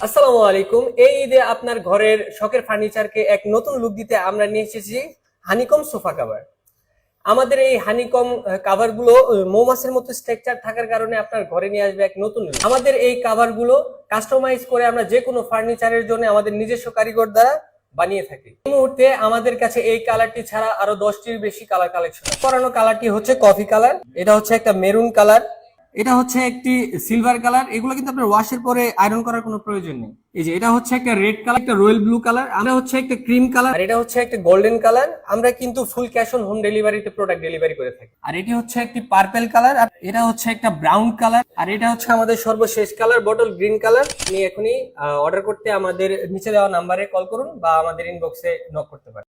আসসালামু আলাইকুম। এই ঈদে আপনার ঘরের শখের ফার্নিচারকে এক নতুন লুক দিতে আমরা নিয়ে এসেছি হানিকম সোফা কভার। আমাদের এই হানিকম কাভার গুলো মৌমাছির মতো স্ট্রাকচার থাকার কারণে আপনার ঘরে নিয়ে আসবে এক নতুন look। আমাদের এই কাভার গুলো কাস্টমাইজ করে আমরা যে কোনো ফার্নিচারের জন্য আমাদের নিজস্ব কারিগর দ্বারা বানিয়ে থাকি। এই মুহূর্তে আমাদের কাছে এই কালারটি ছাড়া আরো 10টির বেশি কালার কালেকশন। করানো কালারটি হচ্ছে কফি কালার, এটা হচ্ছে একটা মেরুন কালার, এটা হচ্ছে একটি সিলভার কালার। এগুলো কিন্তু আপনার ওয়াশের পরে আয়রন করার কোনো প্রয়োজন নেই। এই যে এটা হচ্ছে একটা রেড কালার, একটা রয়্যাল ব্লু কালার, আমরা হচ্ছে একটা ক্রিম কালার, আর এটা হচ্ছে একটা গোল্ডেন কালার। আমরা কিন্তু ফুল ক্যাশ অন হোম ডেলিভারিতে প্রোডাক্ট ডেলিভারি করে থাকি। আর এটি হচ্ছে একটি পার্পল কালার, আর এটা হচ্ছে একটা ব্রাউন কালার, আর এটা হচ্ছে আমাদের সর্বশেষ কালার বটল গ্রিন কালার। আপনি এখনই অর্ডার করতে আমাদের নিচে দেওয়া নাম্বারে কল করুন বা আমাদের ইনবক্সে নক করতে পারেন।